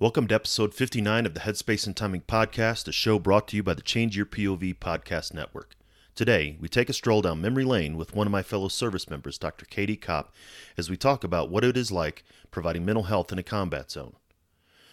Welcome to episode 59 of the Headspace and Timing Podcast, a show brought to you by the Change Your POV Podcast Network. Today, we take a stroll down memory lane with one of my fellow service members, Dr. Kopp, as we talk about what it is like providing mental health in a combat zone.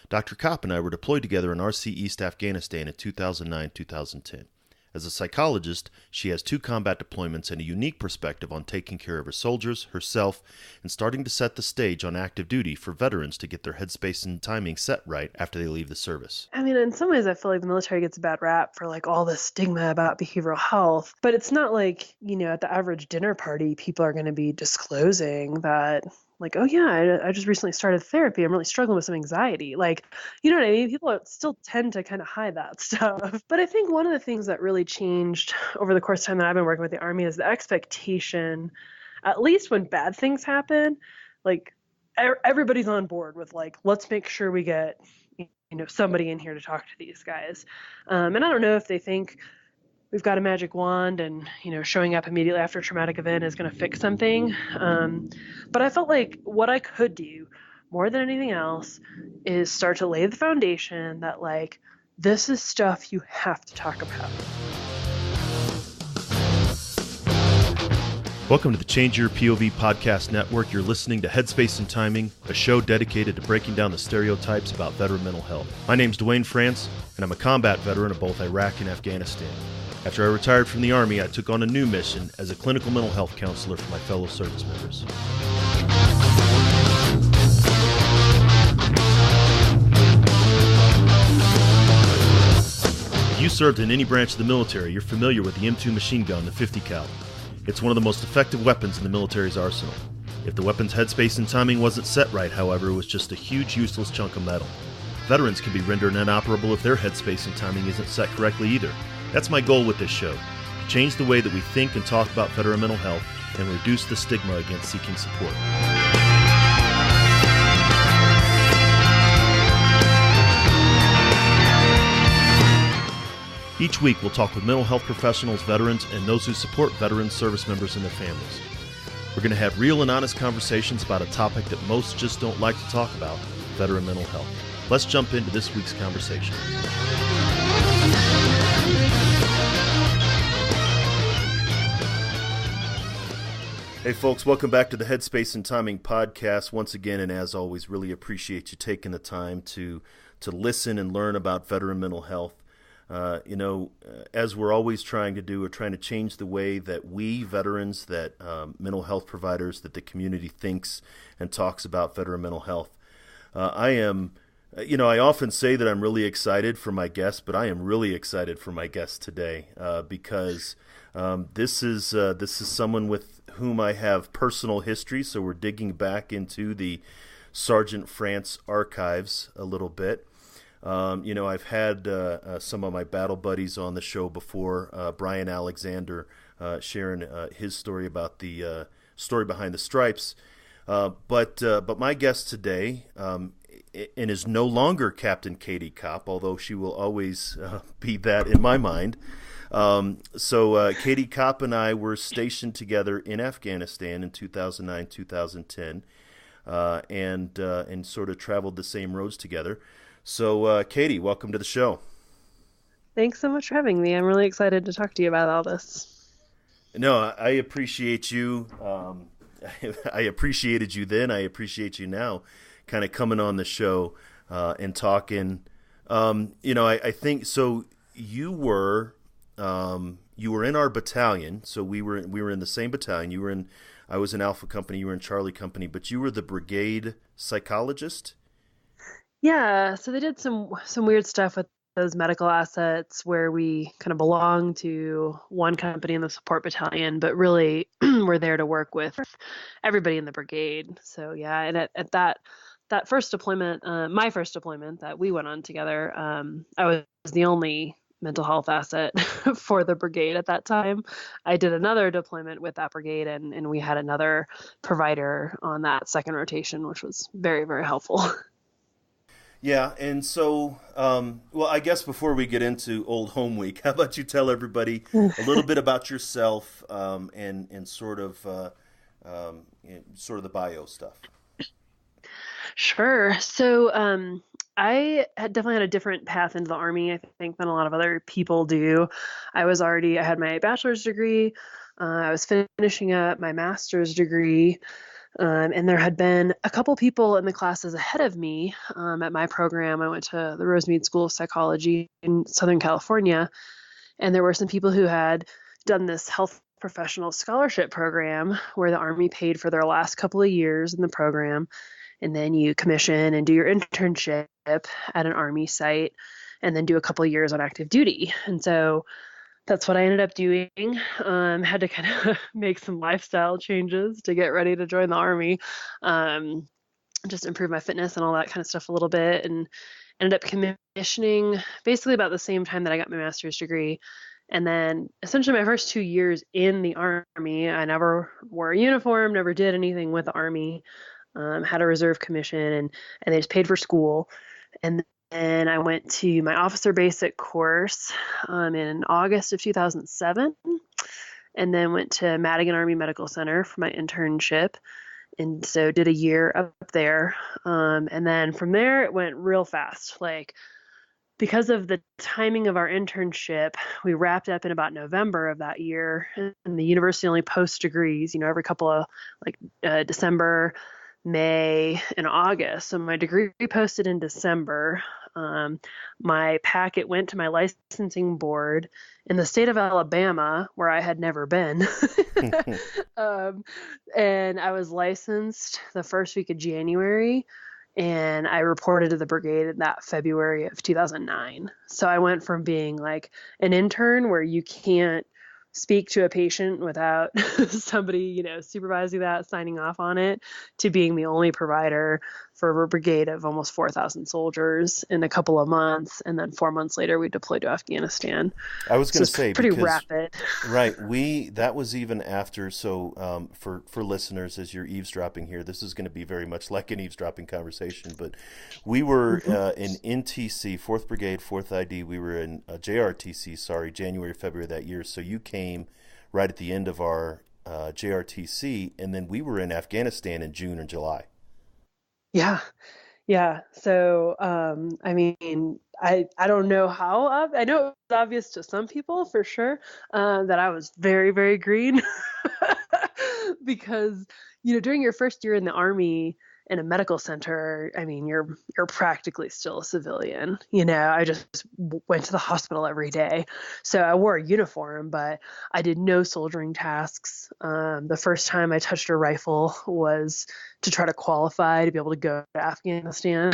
Dr. Kopp and I were deployed together in RC East Afghanistan in 2009-2010. As a psychologist, she has 2 combat deployments and a unique perspective on taking care of her soldiers, herself, and starting to set the stage on active duty for veterans to get their headspace and timing set right after they leave the service. I mean, in some ways, I feel like the military gets a bad rap for all this stigma about behavioral health, but it's not like, at the average dinner party, people are going to be disclosing that, oh yeah, I just recently started therapy. I'm really struggling with some anxiety. You know what I mean? People still tend to kind of hide that stuff. But I think one of the things that really changed over the course of time that I've been working with the Army is the expectation, at least when bad things happen, everybody's on board with let's make sure we get somebody in here to talk to these guys. And I don't know if they think we've got a magic wand and, showing up immediately after a traumatic event is going to fix something. But I felt like what I could do more than anything else is start to lay the foundation that this is stuff you have to talk about. Welcome to the Change Your POV Podcast Network. You're listening to Headspace and Timing, a show dedicated to breaking down the stereotypes about veteran mental health. My name's Dwayne France, and I'm a combat veteran of both Iraq and Afghanistan. After I retired from the Army, I took on a new mission as a clinical mental health counselor for my fellow service members. If you served in any branch of the military, you're familiar with the M2 machine gun, the 50 cal. It's one of the most effective weapons in the military's arsenal. If the weapon's headspace and timing wasn't set right, however, it was just a huge useless chunk of metal. Veterans can be rendered inoperable if their headspace and timing isn't set correctly either. That's my goal with this show, to change the way that we think and talk about veteran mental health and reduce the stigma against seeking support. Each week, we'll talk with mental health professionals, veterans, and those who support veterans, service members, and their families. We're going to have real and honest conversations about a topic that most just don't like to talk about, veteran mental health. Let's jump into this week's conversation. Hey folks, welcome back to the Headspace and Timing Podcast once again, and as always, really appreciate you taking the time to listen and learn about veteran mental health. As we're always trying to do, we're trying to change the way that we veterans, that mental health providers, that the community thinks and talks about veteran mental health. I often say that I'm really excited for my guest, but I am really excited for my guest today because this is someone with whom I have personal history. So we're digging back into the Sergeant France archives a little bit. I've had some of my battle buddies on the show before, Brian Alexander sharing his story about the story behind the stripes. But my guest today and is no longer Captain Katie Kopp, although she will always be that in my mind. So Katie Kopp and I were stationed together in Afghanistan in 2009, 2010, and sort of traveled the same roads together. So, Katie, welcome to the show. Thanks so much for having me. I'm really excited to talk to you about all this. No, I appreciate you. I appreciated you then. I appreciate you now, kind of coming on the show and talking. I think so. You were in our battalion. So we were in the same battalion. I was in Alpha Company. You were in Charlie Company, but you were the Brigade psychologist. Yeah, so they did some weird stuff with those medical assets where we kind of belong to one company in the support battalion, but really we're there to work with everybody in the brigade. So yeah, and at that first deployment, my first deployment that we went on together, I was the only mental health asset for the brigade at that time. I did another deployment with that brigade and we had another provider on that second rotation, which was very, very helpful. Yeah, and so, I guess before we get into Old Home Week, how about you tell everybody a little bit about yourself and sort of the bio stuff. Sure. So I had definitely had a different path into the Army, I think, than a lot of other people do. I had my bachelor's degree. I was finishing up my master's degree. And there had been a couple people in the classes ahead of me at my program. I went to the Rosemead School of Psychology in Southern California, and there were some people who had done this health professional scholarship program where the Army paid for their last couple of years in the program, and then you commission and do your internship at an Army site, and then do a couple of years on active duty. And so that's what I ended up doing. Had to kind of make some lifestyle changes to get ready to join the Army, just improve my fitness and all that kind of stuff a little bit, and ended up commissioning basically about the same time that I got my master's degree. And then essentially my first 2 years in the Army, I never wore a uniform, never did anything with the Army, had a reserve commission, and they just paid for school. And then I went to my officer basic course in August of 2007, and then went to Madigan Army Medical Center for my internship. And so did a year up there. And then from there, it went real fast. Like, because of the timing of our internship, we wrapped up in about November of that year. And the university only posts degrees, every couple of December, May, and August. So my degree posted in December. My packet went to my licensing board in the state of Alabama, where I had never been. And I was licensed the first week of January, and I reported to the brigade in that February of 2009. So I went from being like an intern where you can't speak to a patient without somebody, supervising that, signing off on it, to being the only provider for a brigade of almost 4,000 soldiers in a couple of months. And then 4 months later, we deployed to Afghanistan. I was going to say, pretty because, rapid. Right. That was even after. So for listeners, as you're eavesdropping here, this is going to be very much like an eavesdropping conversation. But we were in NTC, 4th Brigade, 4th ID. We were in JRTC, January, February of that year. So you came right at the end of our JRTC, and then we were in Afghanistan in June and July. Yeah. Yeah. So, I don't know how, I know it was obvious to some people for sure, that I was very, very green because, during your first year in the Army in a medical center, you're practically still a civilian. I just went to the hospital every day. So I wore a uniform, but I did no soldiering tasks. The first time I touched a rifle was to try to qualify to be able to go to Afghanistan.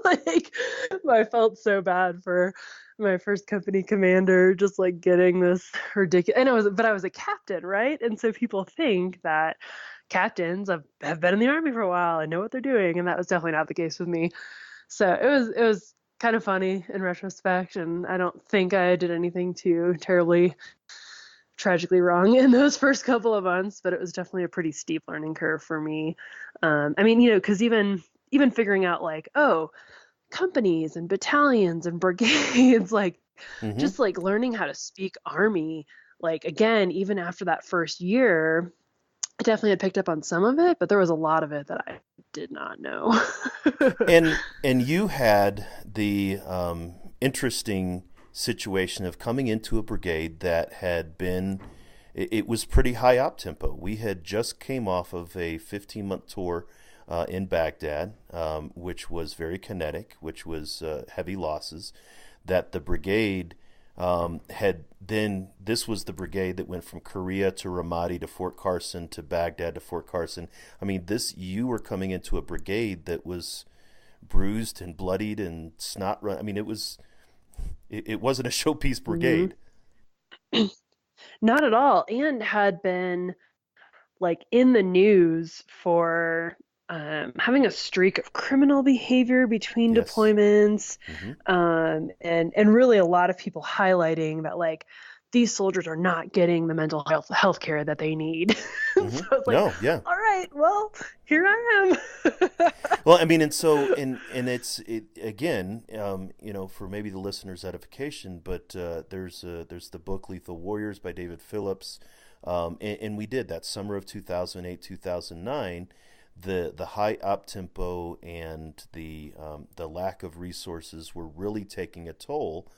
I felt so bad for my first company commander, just like getting this ridiculous, but I was a captain, right? And so people think that captains have been in the Army for a while and know what they're doing, and that was definitely not the case with me. So it was kind of funny in retrospect, and I don't think I did anything too terribly tragically wrong in those first couple of months, but it was definitely a pretty steep learning curve for me. Because even figuring out companies and battalions and brigades, just learning how to speak Army, again, even after that first year, I definitely had picked up on some of it, but there was a lot of it that I did not know. And you had the interesting situation of coming into a brigade that had been, it was pretty high optempo. We had just came off of a 15-month tour in Baghdad, which was very kinetic, which was heavy losses, that the brigade this was the brigade that went from Korea to Ramadi to Fort Carson to Baghdad to Fort Carson. You were coming into a brigade that was bruised and bloodied and snot run. It wasn't a showpiece brigade. Mm-hmm. Not at all. And had been in the news for having a streak of criminal behavior between deployments, and really a lot of people highlighting that these soldiers are not getting the mental health care that they need. So it's all right, well, here I am. Well, it's again, for maybe the listeners' edification, but there's the book Lethal Warriors by David Phillips, and we did that summer of 2008, 2009. the high op tempo and the lack of resources were really taking a toll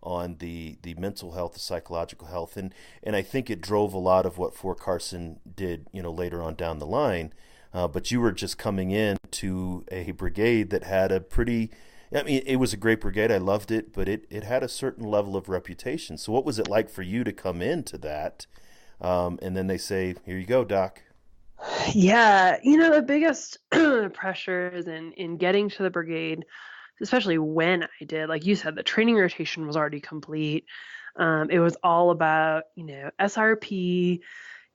on the mental health, the psychological health, and I think it drove a lot of what Fort Carson did, later on down the line. But you were just coming in to a brigade that had a pretty, I mean, it was a great brigade. I loved it, but it had a certain level of reputation. So what was it like for you to come into that? And then they say, here you go, Doc. Yeah, the biggest pressures in getting to the brigade, especially when I did, like you said, the training rotation was already complete. It was all about, SRP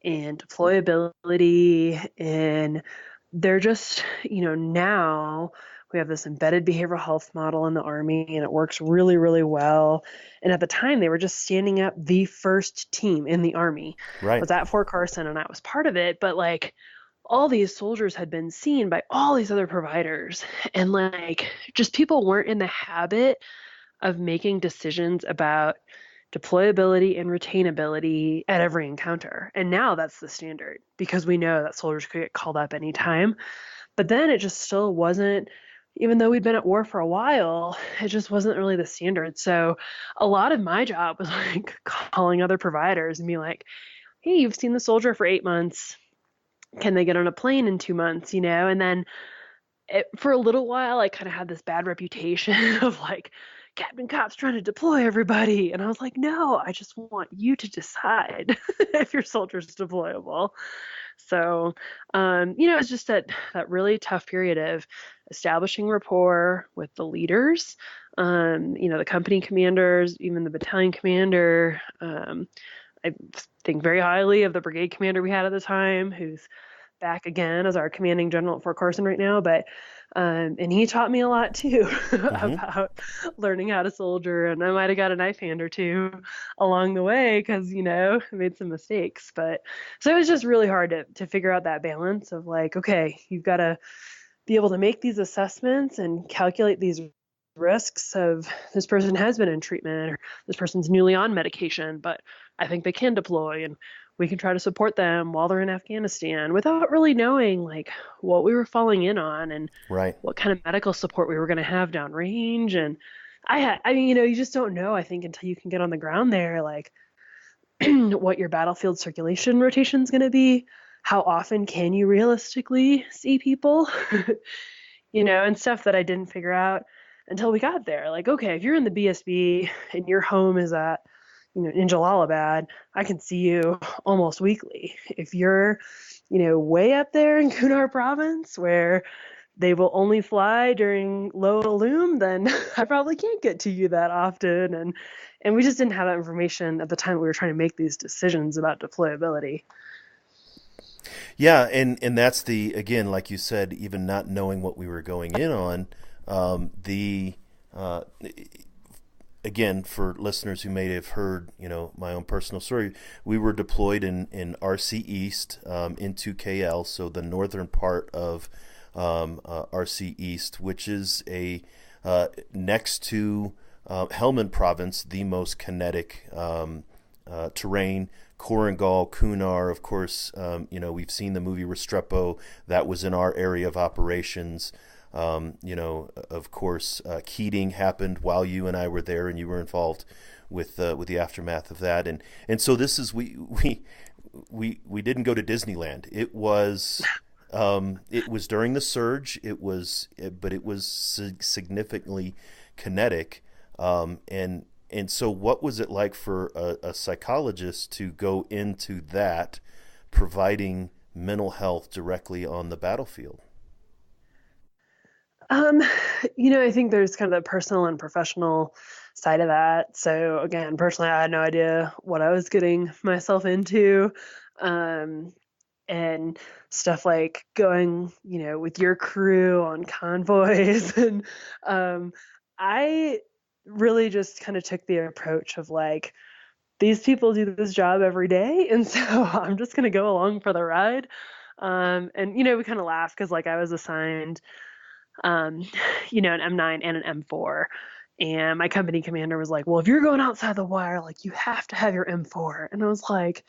and deployability. And they're just, now we have this embedded behavioral health model in the Army, and it works really, really well. And at the time, they were just standing up the first team in the Army. I Right. was at Fort Carson and I was part of it, but like all these soldiers had been seen by all these other providers. And like just people weren't in the habit of making decisions about deployability and retainability at every encounter. And now that's the standard because we know that soldiers could get called up anytime. But then it just still wasn't, even though we'd been at war for a while, it just wasn't really the standard. So a lot of my job was like calling other providers and be like, hey, you've seen the soldier for 8 months. Can they get on a plane in 2 months? And then for a little while, I kind of had this bad reputation of like, Captain Copp's trying to deploy everybody. And I was like, no, I just want you to decide if your soldier's deployable. So, it's just that really tough period of establishing rapport with the leaders, the company commanders, even the battalion commander. I think very highly of the brigade commander we had at the time, who's back again as our commanding general at Fort Carson right now. But and he taught me a lot too Mm-hmm. about learning how to soldier, and I might have got a knife hand or two along the way because I made some mistakes. But so it was just really hard to figure out that balance of like, okay, you've got to be able to make these assessments and calculate these risks of this person has been in treatment or this person's newly on medication, but I think they can deploy and we can try to support them while they're in Afghanistan without really knowing like what we were falling in on and Right. what kind of medical support we were going to have downrange. And I mean, you just don't know, I think, until you can get on the ground there, like what your battlefield circulation rotation is going to be. How often can you realistically see people? And stuff that I didn't figure out until we got there. Like, okay, if you're in the BSB and your home is at, in Jalalabad, I can see you almost weekly. If you're, way up there in Kunar province where they will only fly during low loom, then I probably can't get to you that often. And we just didn't have that information at the time we were trying to make these decisions about deployability. Yeah, and that's the, again, like you said, even not knowing what we were going in on, the uh, again, for listeners who may have heard, my own personal story, we were deployed in RC East, into KL, so the northern part of RC East, which is next to Helmand Province, the most kinetic terrain. Korengal, Kunar, of course, we've seen the movie Restrepo. That was in our area of operations. Of course, Keating happened while you and I were there, and you were involved with the aftermath of that. And so this is we didn't go to Disneyland. It was during the surge. But it was significantly kinetic. And so, what was it like for a psychologist to go into that, providing mental health directly on the battlefield? Um, I think there's kind of the personal and professional side of that. So again, personally, I had no idea what I was getting myself into. Um, and stuff like going, with your crew on convoys. And I really just kind of took the approach of like, these people do this job every day. And so I'm just going to go along for the ride. And, we kind of laugh because like I was assigned, um, an M9 and an M4. And my company commander was like, well, if you're going outside the wire, like you have to have your M4. And I was like,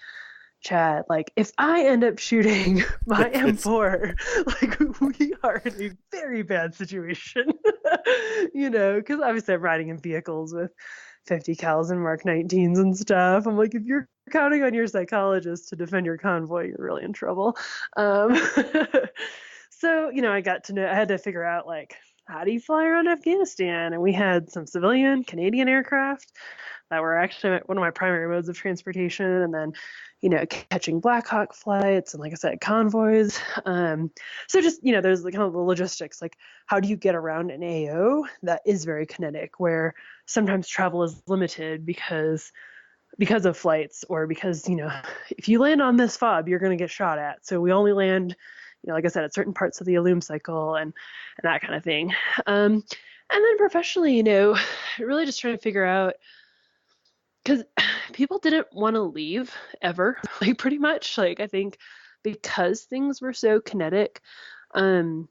Chad, like if I end up shooting my It's M4, like we are in a very bad situation, because obviously I'm riding in vehicles with 50 cals and Mark 19s and stuff. I'm like, if you're counting on your psychologist to defend your convoy, you're really in trouble. Um, so, I had to figure out like, how do you fly around Afghanistan? And we had some civilian Canadian aircraft that were actually one of my primary modes of transportation. And then, catching Black Hawk flights and, like I said, convoys. So just, there's the kind of the logistics, like how do you get around an AO that is very kinetic, where sometimes travel is limited because of flights, or because, if you land on this fob, you're going to get shot at. So we only land, like I said, at certain parts of the Illume cycle and that kind of thing. And then professionally, really just trying to figure out, because people didn't want to leave ever, like pretty much. Like I think because things were so kinetic, and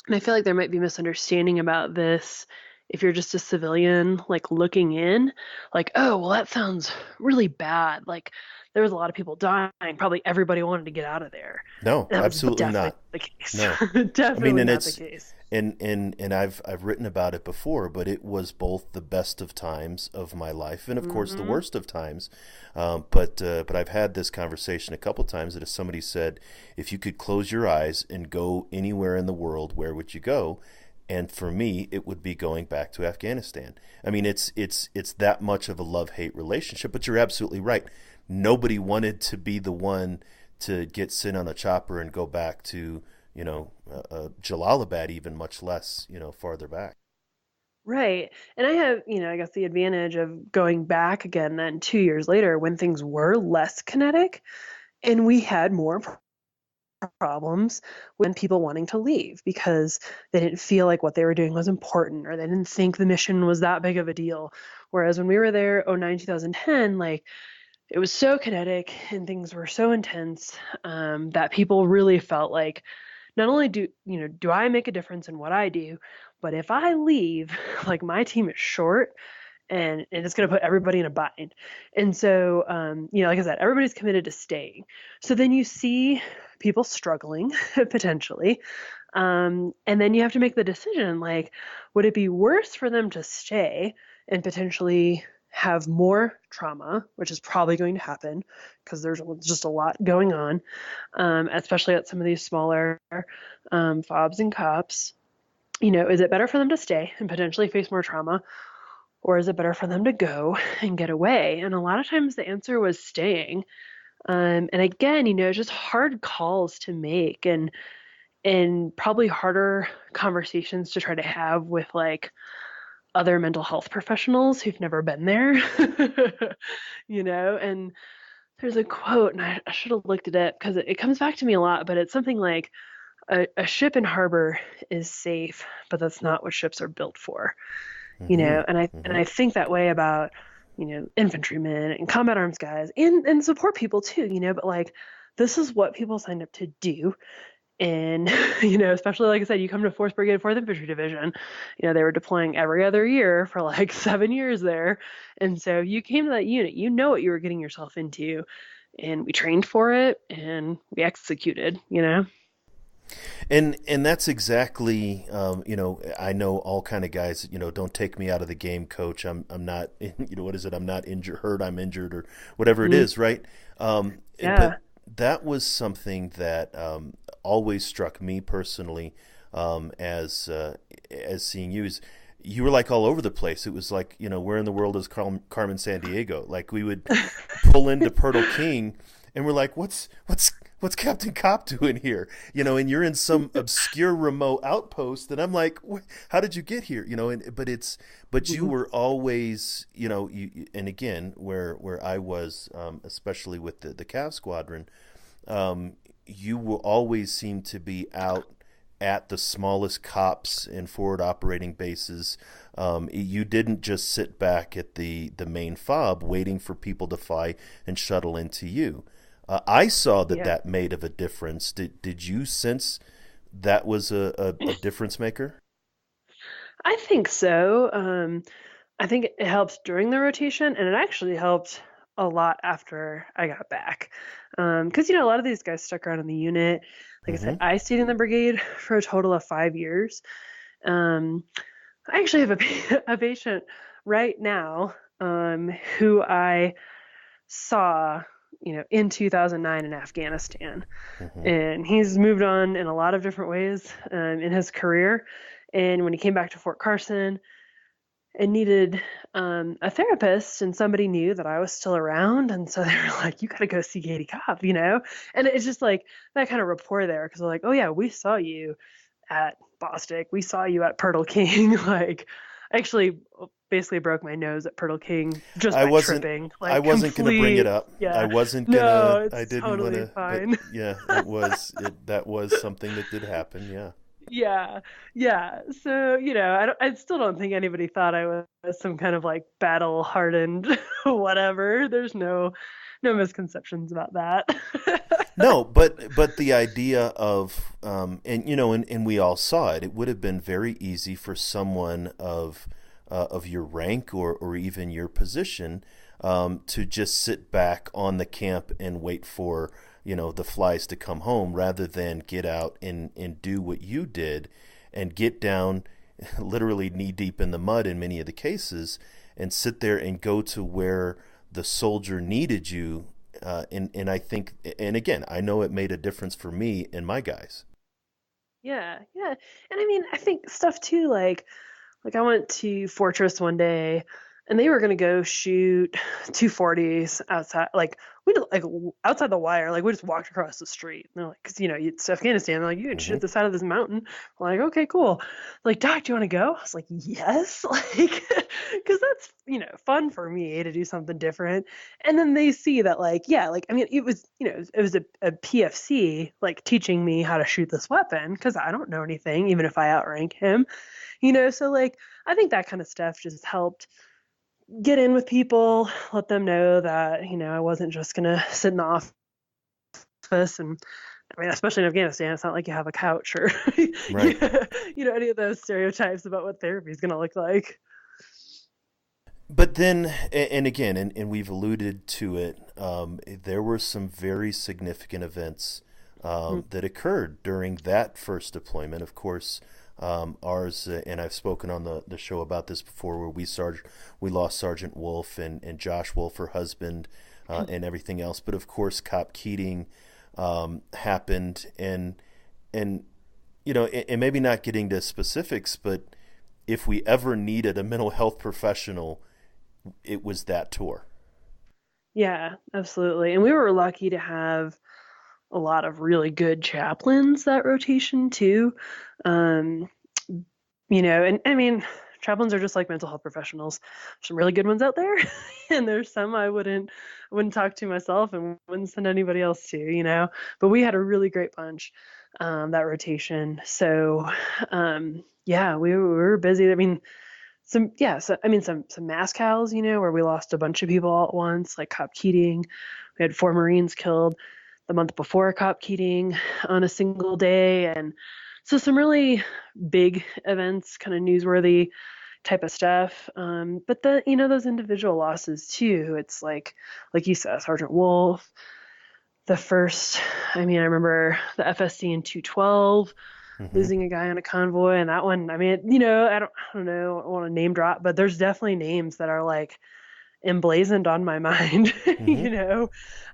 I feel like there might be misunderstanding about this if you're just a civilian, like looking in, like, oh, well, that sounds really bad. Like there was a lot of people dying. Probably everybody wanted to get out of there. no, And that was absolutely definitely not. the case. No. I mean, Definitely and not the it's case. and I've written about it before, but it was both the best of times of my life and of course the Hmm. worst of times. But I've had this conversation a couple times that if somebody said, if you could close your eyes and go anywhere in the world, where would you go? And for me, it would be going back to Afghanistan. I mean, it's that much of a love-hate relationship. But you're absolutely right. Nobody wanted to be the one to get sent on a chopper and go back to Jalalabad, even much less farther back. Right. And I have, I guess the advantage of going back again then 2 years later when things were less kinetic and we had more problems when people wanting to leave because they didn't feel like what they were doing was important, or they didn't think the mission was that big of a deal. Whereas when we were there, 09, 2010, like it was so kinetic and things were so intense, that people really felt like, not only do I make a difference in what I do, but if I leave, like my team is short, and it's going to put everybody in a bind. And so, like I said, everybody's committed to staying. So then you see people struggling potentially, and then you have to make the decision, like, would it be worse for them to stay and potentially have more trauma, which is probably going to happen because there's just a lot going on, especially at some of these smaller fobs and cops. Is it better for them to stay and potentially face more trauma, or is it better for them to go and get away? And a lot of times the answer was staying. And again, just hard calls to make, and probably harder conversations to try to have with like other mental health professionals who've never been there. And there's a quote, and I should have looked it up because it comes back to me a lot, but it's something like a ship in harbor is safe, but that's not what ships are built for. Mm-hmm. And I think that way about infantrymen and combat arms guys and support people too, but like this is what people signed up to do. And especially like I said, you come to 4th Brigade, 4th Infantry Division, they were deploying every other year for like 7 years there. And so you came to that unit, you know what you were getting yourself into, and we trained for it and we executed. And that's exactly I know all kind of guys, don't take me out of the game, coach. I'm not what is it, I'm not injured, hurt, I'm injured, or whatever it Mm, is, right? yeah. But that was something that always struck me personally, as seeing you, is you were like all over the place. It was like, where in the world is Carmen San Diego? Like we would pull into Pirtle King and we're like, what's Captain Kopp doing here? And you're in some obscure remote outpost, and I'm like, how did you get here? But you Mhm. were always, and again, where I was, especially with the Cav Squadron, you will always seem to be out at the smallest cops and forward operating bases. You didn't just sit back at the main fob waiting for people to fly and shuttle into you. I saw that Yeah. that made of a difference. Did you sense that was a difference maker? I think so. I think it helped during the rotation, and it actually helped a lot after I got back. Because, a lot of these guys stuck around in the unit. Like I said, I stayed in the brigade for a total of 5 years. I actually have a patient right now who I saw, in 2009 in Afghanistan. And he's moved on in a lot of different ways in his career. And when he came back to Fort Carson and needed a therapist, and somebody knew that I was still around, and so they were like, "You got to go see Katie Kopp," And it's just like that kind of rapport there, because they're like, "Oh yeah, we saw you at Bostic, we saw you at Pirtle King." Like, I actually basically broke my nose at Pirtle King just by tripping. Like, I wasn't going to bring it up. Yeah. I wasn't going to. No, it's I didn't totally want to. fine. Yeah, that was something that did happen. Yeah. Yeah. So, I still don't think anybody thought I was some kind of like battle hardened whatever. There's no misconceptions about that. No, but the idea of and we all saw it. It would have been very easy for someone of your rank or even your position to just sit back on the camp and wait for the flies to come home, rather than get out and do what you did and get down literally knee deep in the mud in many of the cases, and sit there and go to where the soldier needed you. And I think, and again, I know it made a difference for me and my guys. Yeah. And I mean, I think stuff too, like I went to Fortress one day, and they were gonna go shoot 240s outside, like we did, like outside the wire, like we just walked across the street. And they're like, because it's Afghanistan, they're like, you can shoot the side of this mountain. I'm like, okay, cool. Like, Doc, do you want to go? I was like, yes, like, because that's fun for me to do something different. And then they see that, like, yeah, like, I mean, it was a PFC like teaching me how to shoot this weapon, because I don't know anything, even if I outrank him. So like, I think that kind of stuff just helped get in with people, let them know that, I wasn't just going to sit in the office. And I mean, especially in Afghanistan, it's not like you have a couch or, Right. any of those stereotypes about what therapy is going to look like. But then, and again, and we've alluded to it, there were some very significant events that occurred during that first deployment. Of course, ours, and I've spoken on the show about this before, where we lost Sergeant Wolf and Josh Wolf, her husband, and everything else. But of course, Kopp Keating happened, and maybe not getting to specifics, but if we ever needed a mental health professional, it was that tour. Yeah, absolutely. And we were lucky to have a lot of really good chaplains that rotation too. And I mean, chaplains are just like mental health professionals. There's some really good ones out there, and there's some I wouldn't talk to myself and wouldn't send anybody else to, But we had a really great bunch that rotation. So yeah, we were busy. I mean, some mass cows, where we lost a bunch of people all at once, like Kopp Keating. We had 4 Marines killed the month before Kopp Keating on a single day, and so some really big events, kind of newsworthy type of stuff. But those individual losses too. It's like you said, Sergeant Wolf. The first, I remember the FSC in 212. Losing a guy on a convoy, and that one, I mean, I don't know, I don't want to name drop, but there's definitely names that are like emblazoned on my mind,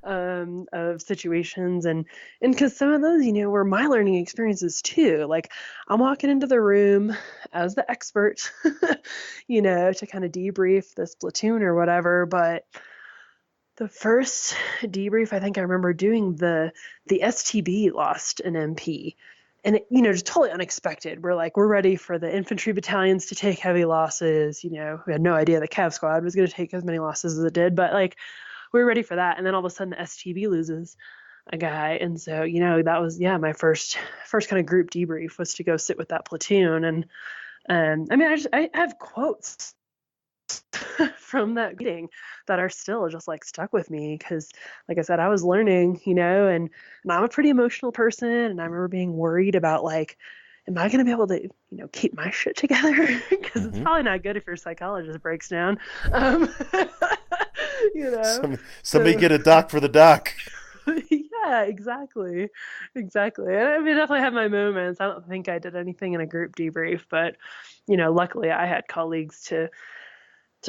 of situations, and because some of those, were my learning experiences too. Like, I'm walking into the room as the expert, to kind of debrief this platoon or whatever, but the first debrief, I think I remember doing the STB lost an MP. And it, just totally unexpected. We're ready for the infantry battalions to take heavy losses. We had no idea the Cav squad was going to take as many losses as it did, but we were ready for that. And then all of a sudden the STB loses a guy. And so, that was, my first kind of group debrief was to go sit with that platoon. And I have quotes from that meeting that are still just stuck with me, because like I said, I was learning, and I'm a pretty emotional person, and I remember being worried about am I going to be able to keep my shit together, because it's probably not good if your psychologist breaks down. you know? Somebody So get a doc for the doc. yeah, exactly. And I mean, I definitely had my moments. I don't think I did anything in a group debrief, but luckily I had colleagues to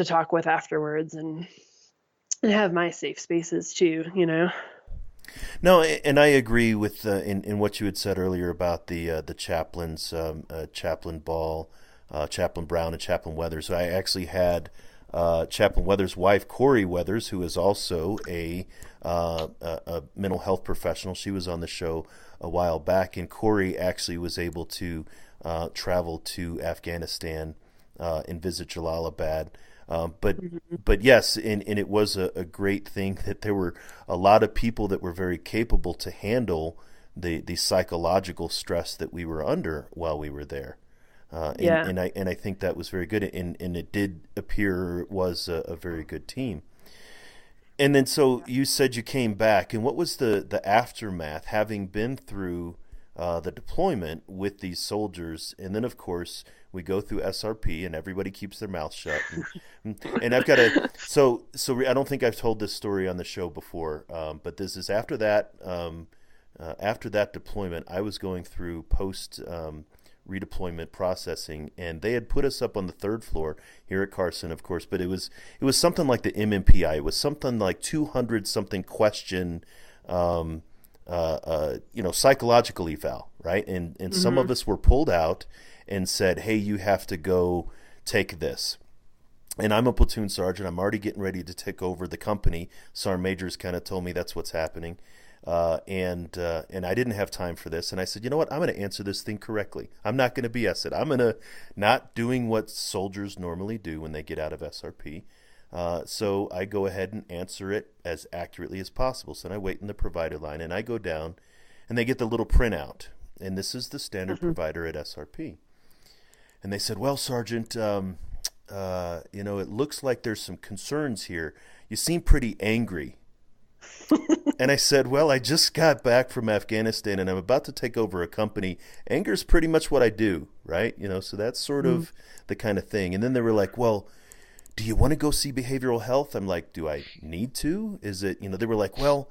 talk with afterwards and have my safe spaces too. No, and I agree with in what you had said earlier about the chaplains, Chaplain Ball, Chaplain Brown, and Chaplain Weathers. I actually had Chaplain Weathers' wife, Corey Weathers, who is also a mental health professional. She was on the show a while back, and Corey actually was able to travel to Afghanistan and visit Jalalabad. But Mhm. but yes, and it was a great thing that there were a lot of people that were very capable to handle the psychological stress that we were under while we were there. Yeah. And I think that was very good, and it did appear it was a very good team. And then so you said you came back, and what was the aftermath, having been through the deployment with these soldiers, and then of course we go through SRP, and everybody keeps their mouth shut. And I've got to so I don't think I've told this story on the show before, but this is after that deployment. I was going through post redeployment processing, and they had put us up on the third floor here at Carson, of course, but it was something like the MMPI. It was something like 200 something question, psychological eval, right? And some Hmm. of us were pulled out and said, hey, you have to go take this. And I'm a platoon sergeant. I'm already getting ready to take over the company. Sergeant majors kind of told me that's what's happening. And I didn't have time for this. And I said, you know what? I'm going to answer this thing correctly. I'm not going to BS it. I'm going to not doing what soldiers normally do when they get out of SRP. So I go ahead and answer it as accurately as possible. So then I wait in the provider line, and I go down, and they get the little printout. And this is the standard Hmm. provider at SRP. And they said, well, Sergeant, it looks like there's some concerns here. You seem pretty angry. And I said, well, I just got back from Afghanistan and I'm about to take over a company. Anger's pretty much what I do, right? So that's sort Hmm. of the kind of thing. And then they were like, well, do you want to go see behavioral health? I'm like, do I need to? Is it, they were like, well,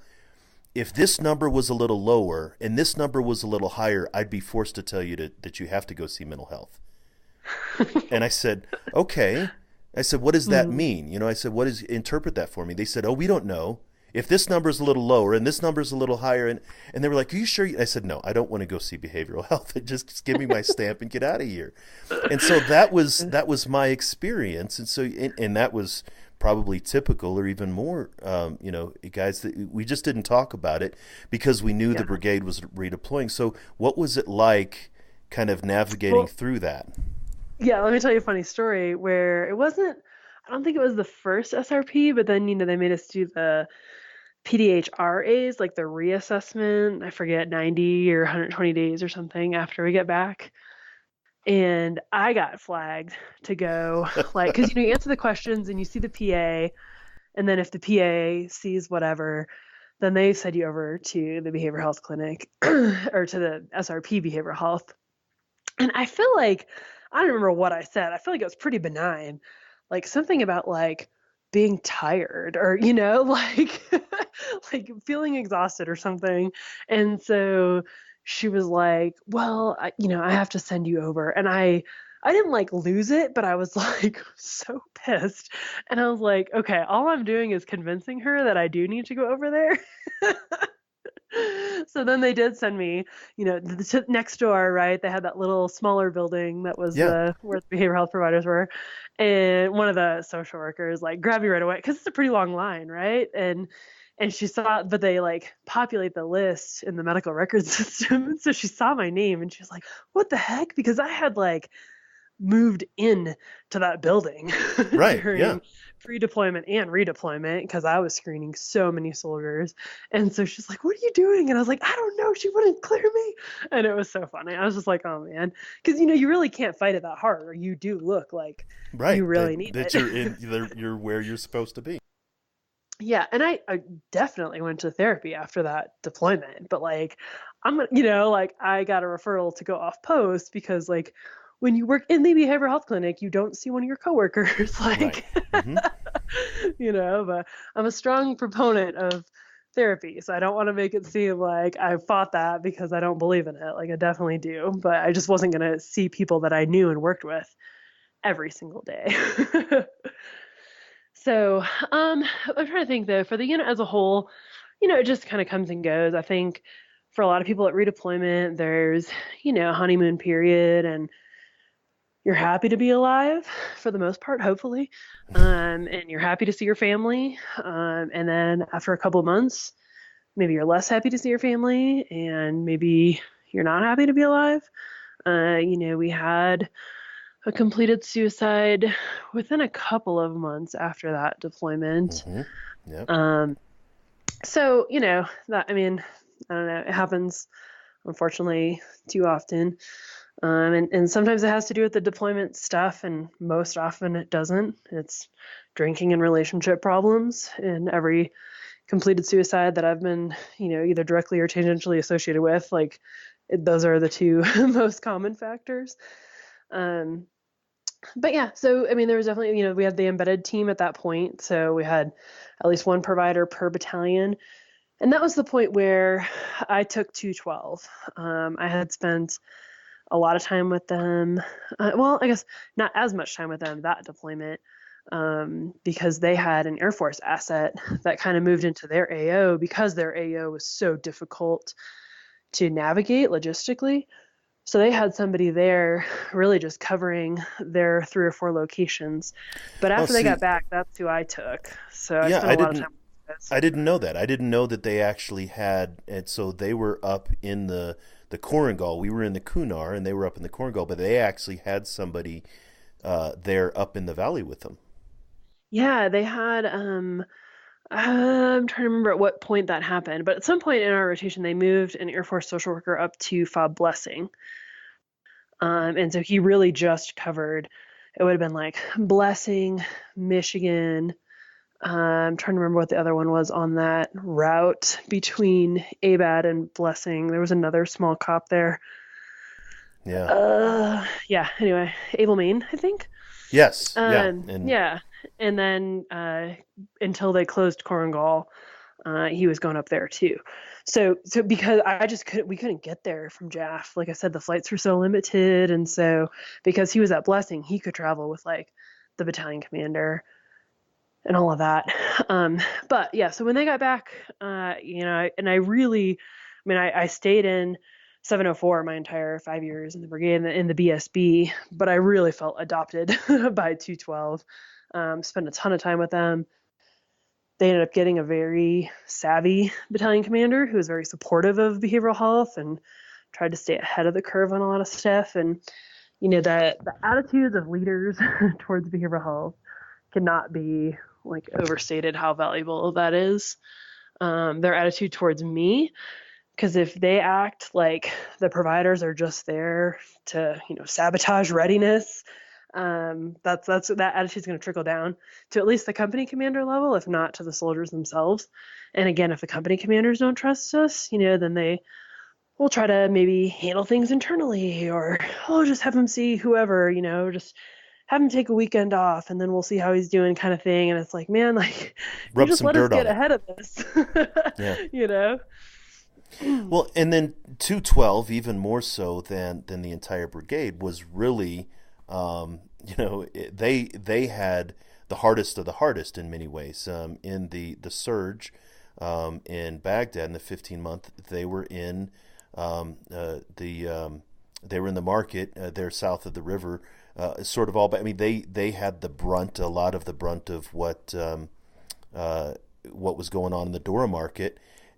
if this number was a little lower and this number was a little higher, I'd be forced to tell you that you have to go see mental health. And I said, okay. I said, what does that Hmm. mean? I said, interpret that for me. They said, oh, we don't know. If this number is a little lower and this number is a little higher, and they were like, are you sure? I said, no, I don't want to go see behavioral health. Just give me my stamp and get out of here. And so that was my experience. And so, and that was probably typical or even more, guys, that we just didn't talk about it because we knew the Yeah. brigade was redeploying. So what was it like kind of navigating Well, through that? yeah, let me tell you a funny story where it wasn't, I don't think it was the first SRP, but then, they made us do the PDHRAs, like the reassessment, I forget, 90 or 120 days or something after we get back. And I got flagged to go, like, because, you answer the questions and you see the PA, and then if the PA sees whatever, then they send you over to the behavioral health clinic or to the SRP behavioral health. And I feel like, I don't remember what I said. I feel like it was pretty benign. Like something about like being tired or, like like feeling exhausted or something. And so she was like, "Well, I have to send you over." And I didn't like lose it, but I was like so pissed. And I was like, "Okay, all I'm doing is convincing her that I do need to go over there." So then they did send me, next door, right? They had that little smaller building that was Yeah. the where the behavioral health providers were, and one of the social workers like grabbed me right away because it's a pretty long line, right? And she saw, but they like populate the list in the medical records system, and so she saw my name and she was like, "What the heck?" Because I had like moved in to that building Right. Yeah. during pre-deployment and redeployment because I was screening so many soldiers. And so she's like, "What are you doing?" And I was like, "I don't know. She wouldn't clear me." And it was so funny. I was just like, "Oh man," because you really can't fight it that hard, or you do look like you Right. really need That it. you're where you're supposed to be. Yeah, and I definitely went to therapy after that deployment, but like I'm gonna, like I got a referral to go off post because like when you work in the behavioral health clinic, you don't see one of your coworkers. Right. Like Mm-hmm. But I'm a strong proponent of therapy, so I don't want to make it seem like I fought that because I don't believe in it. Like I definitely do, but I just wasn't going to see people that I knew and worked with every single day. So, I'm trying to think though, for the unit as a whole, it just kind of comes and goes. I think for a lot of people at redeployment, there's, a honeymoon period and you're happy to be alive for the most part, hopefully. And you're happy to see your family. And then after a couple of months, maybe you're less happy to see your family and maybe you're not happy to be alive. We had a completed suicide within a couple of months after that deployment. Mm-hmm. Yep. Um, so, that, I mean, I don't know, it happens unfortunately too often. And sometimes it has to do with the deployment stuff, and most often it doesn't. It's drinking and relationship problems. In every completed suicide that I've been, either directly or tangentially associated with, like those are the two most common factors. Um, but yeah, so I mean, there was definitely, we had the embedded team at that point. So we had at least one provider per battalion. And that was the point where I took 212. I had spent a lot of time with them. Well, I guess not as much time with them that deployment, because they had an Air Force asset that kind of moved into their AO because their AO was so difficult to navigate logistically. So they had somebody there really just covering their 3 or 4 locations. But Oh, after they see, got back, that's who I took. So I yeah, spent a lot of time with those. I didn't know that. I didn't know that they actually had, and so they were up in the Korengal. We were in the Kunar, and they were up in the Korengal, but they actually had somebody there up in the valley with them. Yeah, they had I'm trying to remember at what point that happened, but at some point in our rotation, they moved an Air Force social worker up to Fob Blessing. And so he really just covered, it would have been like Blessing, Michigan. I'm trying to remember what the other one was on that route between Abad and Blessing. There was another small cop there. Yeah. Yeah, anyway, Able Maine, I think. Yes. Yeah. And Yeah. And then until they closed Korengal, he was going up there too. So because we couldn't get there from Jaff. Like I said, the flights were so limited, and so because he was at Blessing, he could travel with like the battalion commander and all of that. Um, but yeah, so when they got back, and I really, I mean, I stayed in 704 my entire 5 years in the brigade in the BSB, but I really felt adopted by 212. Spent a ton of time with them. They ended up getting a very savvy battalion commander who was very supportive of behavioral health and tried to stay ahead of the curve on a lot of stuff. And the attitudes of leaders towards behavioral health cannot be like overstated how valuable that is. Their attitude towards me, because if they act like the providers are just there to sabotage readiness, that attitude is going to trickle down to at least the company commander level, if not to the soldiers themselves. And again, if the company commanders don't trust us, then they will try to maybe handle things internally, or just have him see whoever, just have him take a weekend off and then we'll see how he's doing, kind of thing. And it's like, man, like, you rub just some let us dirt get on it. ahead of this. Yeah. you know Well, and then 212, even more so than the entire brigade, was really, they had the hardest of the hardest in many ways. In the surge in Baghdad in the 15-month, they were in they were in the market there south of the river, sort of all. But I mean, they had a lot of the brunt of what was going on in the Dora market,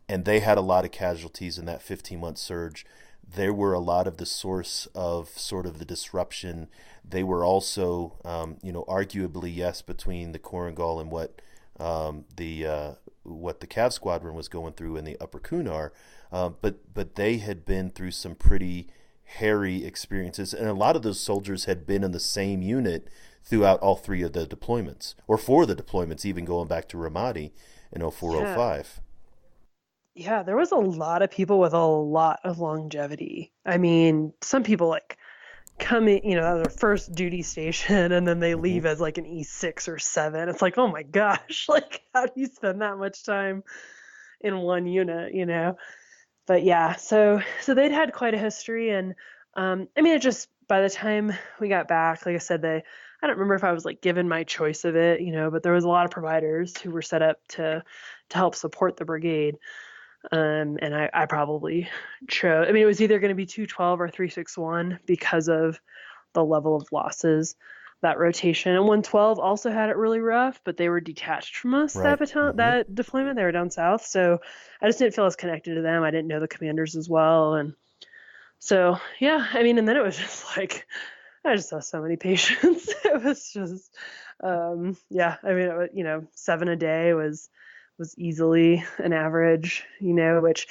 and they had a lot of casualties in that 15-month surge. They were a lot of the source of sort of the disruption. They were also, arguably, yes, between the Korengal and what the Cav Squadron was going through in the Upper Kunar, but they had been through some pretty hairy experiences, and a lot of those soldiers had been in the same unit throughout all 3 of the deployments, or 4 of the deployments, even going back to Ramadi in yeah 0405. yeah there was a lot of people with a lot of longevity. I mean, some people like coming, that was their first duty station, and then they Hmm. leave as like an E6 or 7. It's like, oh my gosh, like how do you spend that much time in one unit? But yeah, so they'd had quite a history, and I mean, it just by the time we got back, like I said, I don't remember if I was like given my choice of it, but there was a lot of providers who were set up to help support the brigade. And I probably chose. I mean, it was either going to be 212 or 361 because of the level of losses that rotation. And 112 also had it really rough, but they were detached from us Right. Hmm. that deployment. They were down south, so I just didn't feel as connected to them. I didn't know the commanders as well, and so yeah. I mean, and then it was just like I just saw so many patients. It was just yeah. I mean, 7 a day was easily an average, which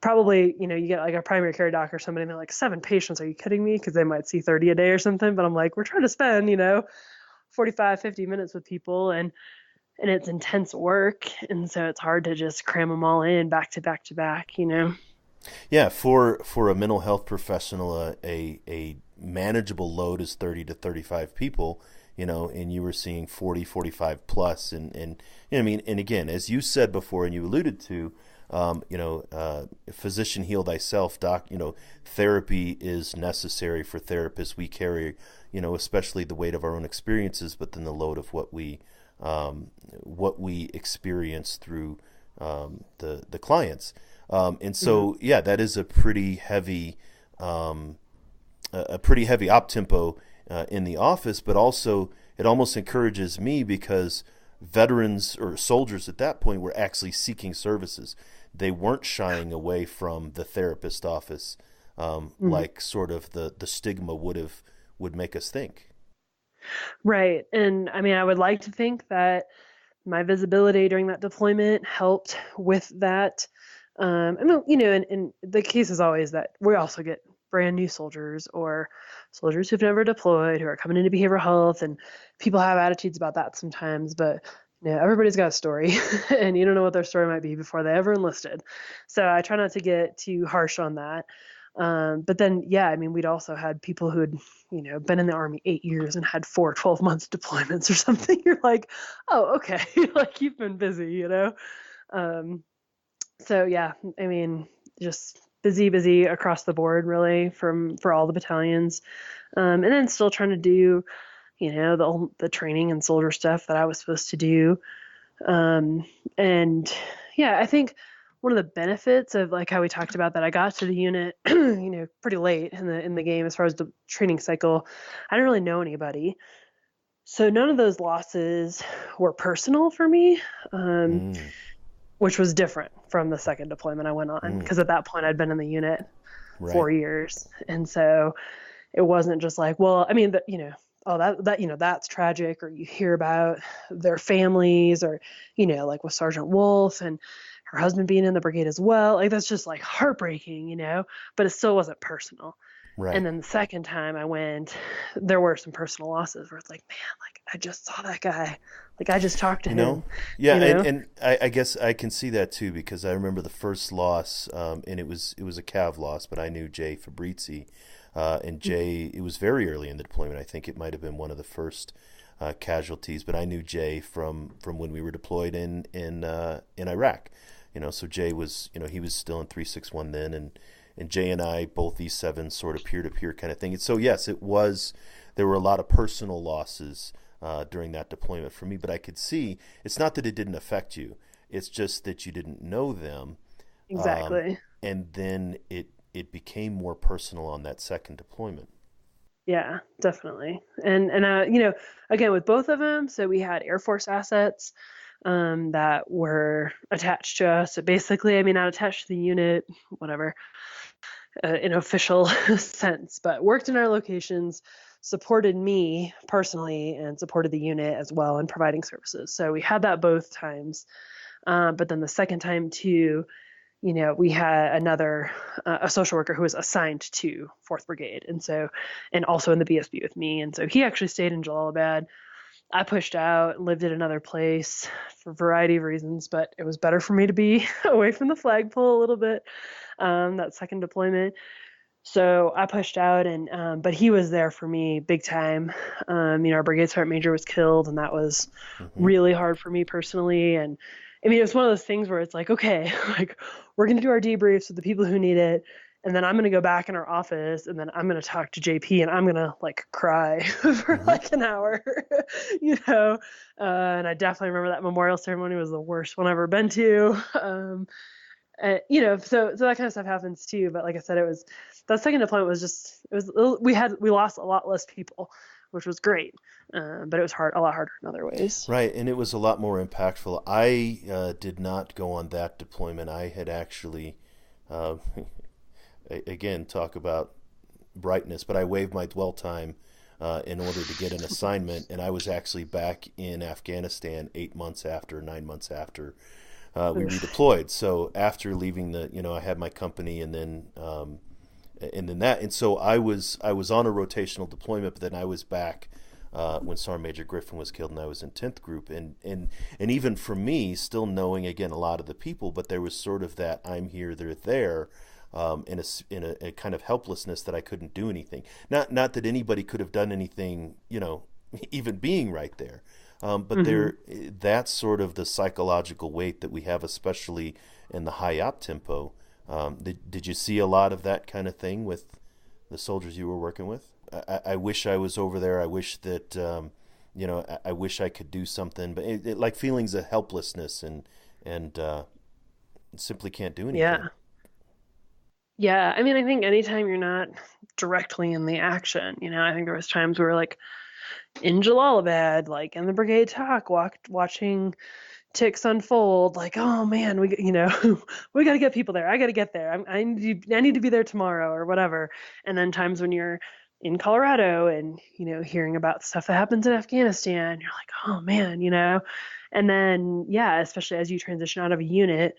probably, you get like a primary care doc or somebody and they're like, 7 patients, are you kidding me? Because they might see 30 a day or something. But I'm like, we're trying to spend, 45, 50 minutes with people, and it's intense work. And so it's hard to just cram them all in back to back to back. Yeah, for a mental health professional, a manageable load is 30 to 35 people, and you were seeing 40, 45 plus, and I mean, and again, as you said before, and you alluded to, physician heal thyself, doc. Therapy is necessary for therapists. We carry, especially the weight of our own experiences, but then the load of what we experience through the clients. And Mm-hmm. so, yeah, that is um, a pretty heavy op tempo in the office, but also it almost encourages me because veterans or soldiers at that point were actually seeking services. They weren't shying away from the therapist office, Mm-hmm. like sort of the stigma would make us think. Right. And I mean, I would like to think that my visibility during that deployment helped with that. I mean, and the case is always that we also get brand new soldiers or soldiers who've never deployed who are coming into behavioral health, and people have attitudes about that sometimes. But everybody's got a story, and you don't know what their story might be before they ever enlisted. So I try not to get too harsh on that. But then, yeah, I mean, we'd also had people who had, been in the Army 8 years and had 4 12 months deployments or something. You're like, oh, okay, like you've been busy. Um, so yeah, I mean, just busy, busy across the board, really, for all the battalions, and then still trying to do, the training and soldier stuff that I was supposed to do, um, and yeah, I think one of the benefits of like how we talked about that I got to the unit, pretty late in the game as far as the training cycle. I didn't really know anybody, so none of those losses were personal for me, Mm, which was different from the second deployment I went on mm, because at that point I'd been in the unit right. 4 years, and so it wasn't just like, well, I mean, oh that's tragic, or you hear about their families, or like with Sergeant Wolf and her husband being in the brigade as well, like that's just like heartbreaking. But it still wasn't personal. And Right. then the second time I went, there were some personal losses where it's like, man, like I just saw that guy, like I just talked to You know, him, yeah, you and, know. and I guess I can see that too because I remember the first loss, and it was a Cav loss, but I knew Jay Fabrizi, and Jay. It was very early in the deployment. I think it might have been one of the first casualties, but I knew Jay from when we were deployed in Iraq. So Jay was he was still in 361 then, and Jay and I both E7 sort of peer to peer kind of thing. And so yes, it was. There were a lot of personal losses during that deployment for me. But I could see it's not that it didn't affect you; it's just that you didn't know them, um, Exactly. and then it became more personal on that second deployment. Yeah, definitely. And again with both of them, so we had Air Force assets that were attached to us. So basically, I mean, not attached to the unit, whatever, in official sense, but worked in our locations, supported me personally, and supported the unit as well in providing services. So we had that both times. But then the second time too, we had another a social worker who was assigned to Fourth Brigade, and also in the BSB with me, and so he actually stayed in Jalalabad. I pushed out and lived at another place for a variety of reasons, but it was better for me to be away from the flagpole a little bit. That second deployment. So I pushed out, and but he was there for me big time. Our brigade sergeant major was killed, and that was Mm-hmm. really hard for me personally. And I mean, it was one of those things where it's like, okay, like we're gonna do our debriefs with the people who need it, and then I'm gonna go back in our office, and then I'm gonna talk to JP, and I'm gonna like cry for Mm-hmm. like an hour, you know. And I definitely remember that memorial ceremony was the worst one I've ever been to. So that kind of stuff happens too. But like I said, it was that second deployment was just we lost a lot less people, which was great, but it was a lot harder in other ways. Right, and it was a lot more impactful. I did not go on that deployment. I had actually, uh, again, talk about brightness, but I waived my dwell time in order to get an assignment, and I was actually back in Afghanistan 8 months after, 9 months after we Oof. redeployed. So after leaving I had my company, and then that, and so I was on a rotational deployment, but then I was back when Sergeant Major Griffin was killed, and I was in 10th Group, and even for me, still knowing again a lot of the people, but there was sort of that I'm here, they're there. In a kind of helplessness that I couldn't do anything. Not that anybody could have done anything, even being right there. But Hmm. that's sort of the psychological weight that we have, especially in the high op tempo. Did you see a lot of that kind of thing with the soldiers you were working with? I wish I was over there. I wish that, I wish I could do something, but like feelings of helplessness and simply can't do anything. Yeah. Yeah. I mean, I think anytime you're not directly in the action, I think there was times where like in Jalalabad, like in the brigade talk, watching ticks unfold, like, oh man, we got to get people there. I got to get there. I need to be there tomorrow or whatever. And then times when you're in Colorado and, hearing about stuff that happens in Afghanistan, you're like, oh man, and then, yeah, especially as you transition out of a unit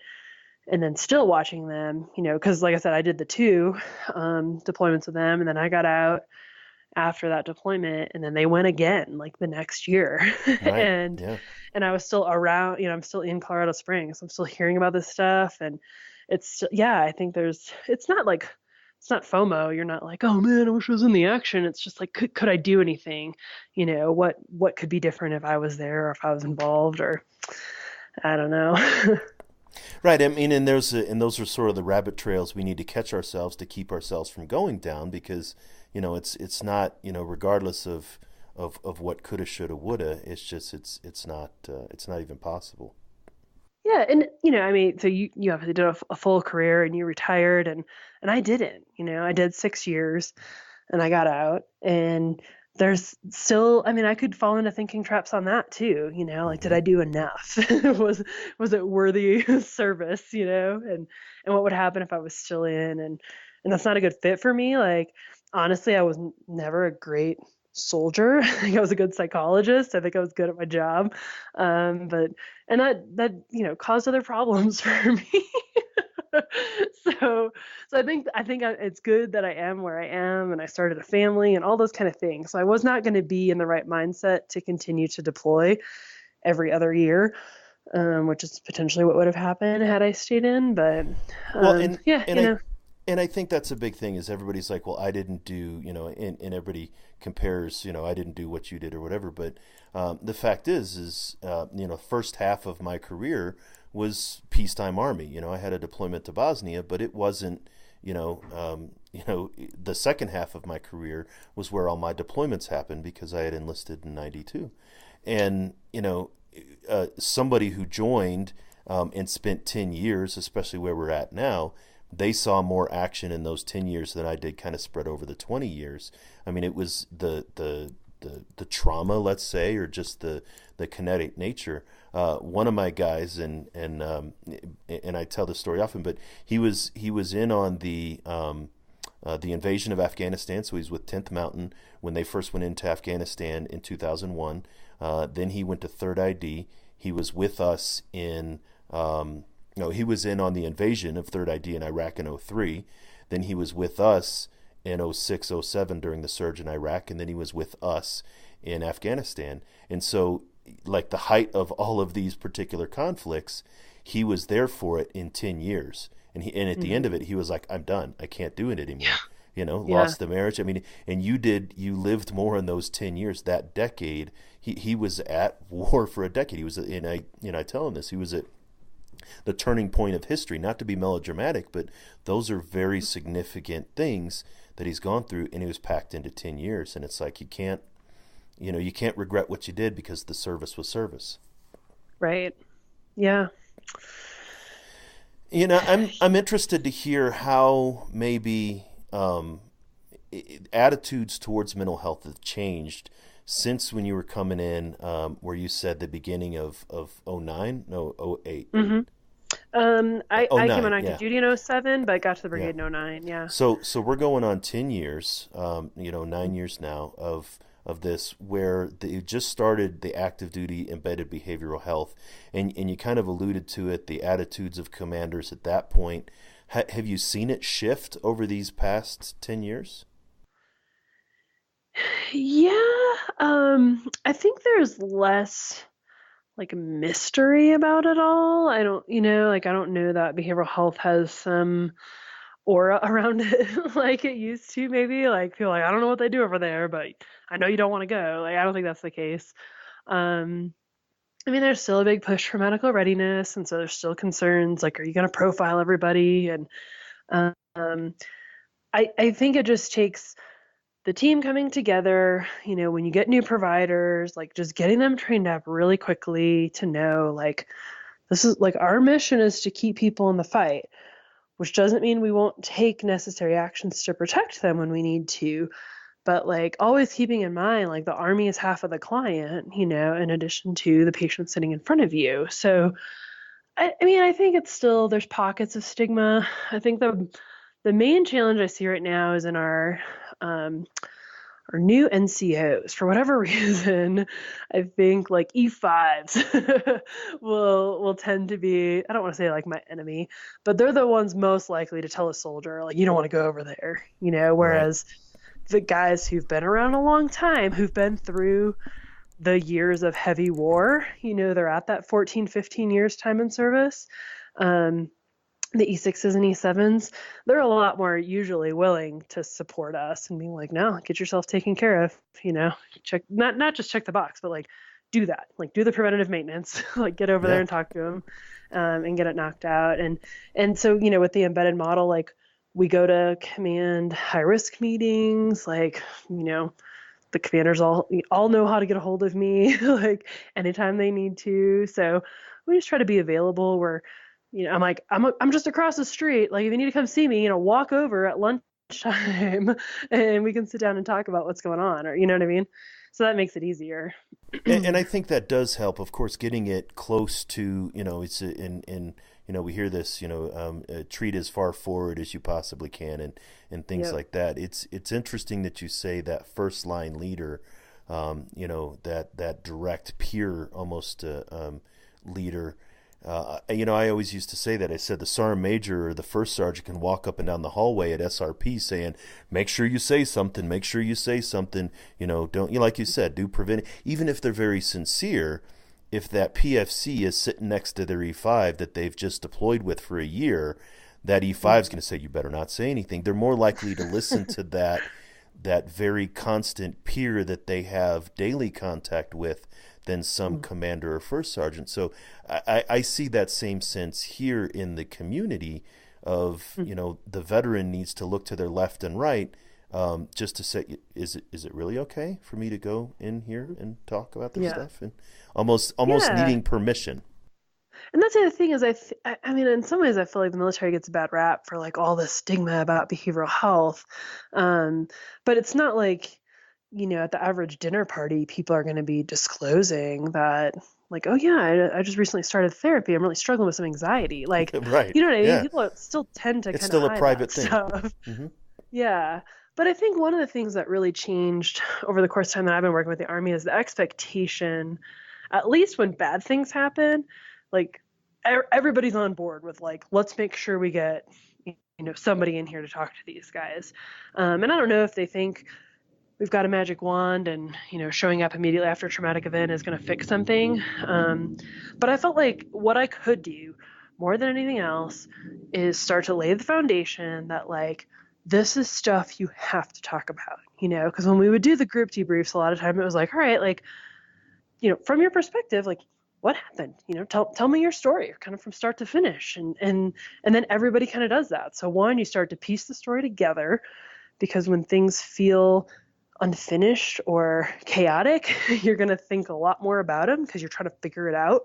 and then still watching them, because like I said, I did the two deployments with them, and then I got out after that deployment, and then they went again like the next year. Right. and Yeah. and I was still around, I'm still in Colorado Springs. I'm still hearing about this stuff, and yeah, I think it's not FOMO. You're not like, oh man, I wish I was in the action. It's just like, could I do anything? What could be different if I was there or if I was involved, or I don't know. Right. I mean, and those are sort of the rabbit trails we need to catch ourselves to keep ourselves from going down, because it's not, regardless of what coulda, shoulda, woulda. It's just it's not even possible. Yeah, and I mean, so you obviously did a full career and you retired, and I didn't. I did 6 years and I got out, and there's still, I mean, I could fall into thinking traps on that too. Like, did Hmm. I do enough? Was it worthy service? And what would happen if I was still in, and that's not a good fit for me. Like, honestly, I was never a great soldier. I think I was a good psychologist. I think I was good at my job, but and that caused other problems for me. so it's good that I am where I am, and I started a family and all those kind of things. So I was not going to be in the right mindset to continue to deploy every other year, which is potentially what would have happened had I stayed in. But Well, and yeah, and I and I think that's a big thing, is everybody's like, well, I didn't do, and everybody compares, I didn't do what you did or whatever. But the fact first half of my career was peacetime army. I had a deployment to Bosnia, but it wasn't, the second half of my career was where all my deployments happened, because I had enlisted in '92, and somebody who joined and spent 10 years, especially where we're at now, they saw more action in those 10 years than I did kind of spread over the 20 years. I mean, it was the trauma, let's say, or just the kinetic nature. One of my guys, and I tell this story often, but he was in on the invasion of Afghanistan. So he's with 10th Mountain when they first went into Afghanistan in 2001. Then he went to 3rd ID. He was with us in no, he was in on the invasion of 3rd ID in Iraq in '03. Then he was with us in '06, '07 during the surge in Iraq, and then he was with us in Afghanistan. And so, like, the height of all of these particular conflicts, he was there for it in 10 years. And at the end mhm. of it, he was like, I'm done. I can't do it anymore. Yeah. lost the marriage. I mean, and you lived more in those 10 years, that decade. He was at war for a decade. He was, and I tell him this, he was at the turning point of history, not to be melodramatic, but those are very significant things that he's gone through, and he was packed into 10 years. And it's like, you can't regret what you did because the service was service. Right. Yeah. I'm interested to hear how maybe attitudes towards mental health have changed since when you were coming in, where you said the beginning of '09, no, '08. hmm I came on 09, active yeah. duty in '07, but got to the Yeah. brigade in '09. Yeah. So we're going on 10 years, 9 years now of this, where you just started the active duty embedded behavioral health, and you kind of alluded to it, the attitudes of commanders at that point. Have you seen it shift over these past 10 years? Yeah. I think there's less like mystery about it all. I don't, like I don't know that behavioral health has some aura around it like it used to maybe. Like feel like I don't know what they do over there, but I know you don't want to go. Like I don't think that's the case. Um, I mean, there's still a big push for medical readiness, and so there's still concerns like, are you going to profile everybody? And um, I think it just takes the team coming together, when you get new providers, like just getting them trained up really quickly to know, like, this is like our mission is to keep people in the fight, which doesn't mean we won't take necessary actions to protect them when we need to. But like always keeping in mind, like the army is half of the client, in addition to the patient sitting in front of you. So, I mean, I think it's still, there's pockets of stigma. I think the main challenge I see right now is in um, our new NCOs. For whatever reason, I think like E5s will tend to be, I don't want to say like my enemy, but they're the ones most likely to tell a soldier like, you don't want to go over there, Right. whereas the guys who've been around a long time, who've been through the years of heavy war, they're at that 14, 15 years time in service. Um, the E6s and E7s, they're a lot more usually willing to support us and being like, no, get yourself taken care of, check, not just check the box, but like do that, like do the preventative maintenance, like get over there Yeah. and talk to them, and get it knocked out. And so, with the embedded model, like we go to command high risk meetings, like, the commanders all know how to get a hold of me like anytime they need to. So we just try to be available where, I'm like, I'm just across the street. Like if you need to come see me, walk over at lunchtime and we can sit down and talk about what's going on, or you know what I mean? So that makes it easier. And I think that does help. Of course, getting it close to, it's in we hear this, treat as far forward as you possibly can, and things Yep. like that. It's interesting that you say that first line leader, that direct peer almost leader. I always used to say that. I said the sergeant major or the first sergeant can walk up and down the hallway at SRP saying, "Make sure you say something. Make sure you say something. Don't you like you said, do prevent." Even if they're very sincere, if that PFC is sitting next to their E5 that they've just deployed with for a year, that E5 is going to say, "You better not say anything." They're more likely to listen to that very constant peer that they have daily contact with than some commander or first sergeant. So I see that same sense here in the community of, the veteran needs to look to their left and right, just to say, is it really okay for me to go in here and talk about this Yeah. stuff? And almost Yeah. needing permission. And that's the other thing is I mean, in some ways, I feel like the military gets a bad rap for like all this stigma about behavioral health. Um, but it's not like, at the average dinner party, people are going to be disclosing that, like, oh yeah, I just recently started therapy. I'm really struggling with some anxiety. Like, Right. you know what I mean? Yeah. People still tend to It's kind of still a hide that private thing. stuff. Hmm. Yeah. But I think one of the things that really changed over the course of time that I've been working with the Army is the expectation, at least when bad things happen, like everybody's on board with like, let's make sure we get, somebody in here to talk to these guys. And I don't know if they think we've got a magic wand and, showing up immediately after a traumatic event is going to fix something. But I felt like what I could do more than anything else is start to lay the foundation that like this is stuff you have to talk about, because when we would do the group debriefs, a lot of time it was like, all right, like, from your perspective, like, what happened? Tell me your story, kind of from start to finish. And then everybody kind of does that. So one, you start to piece the story together, because when things feel unfinished or chaotic, you're going to think a lot more about them because you're trying to figure it out,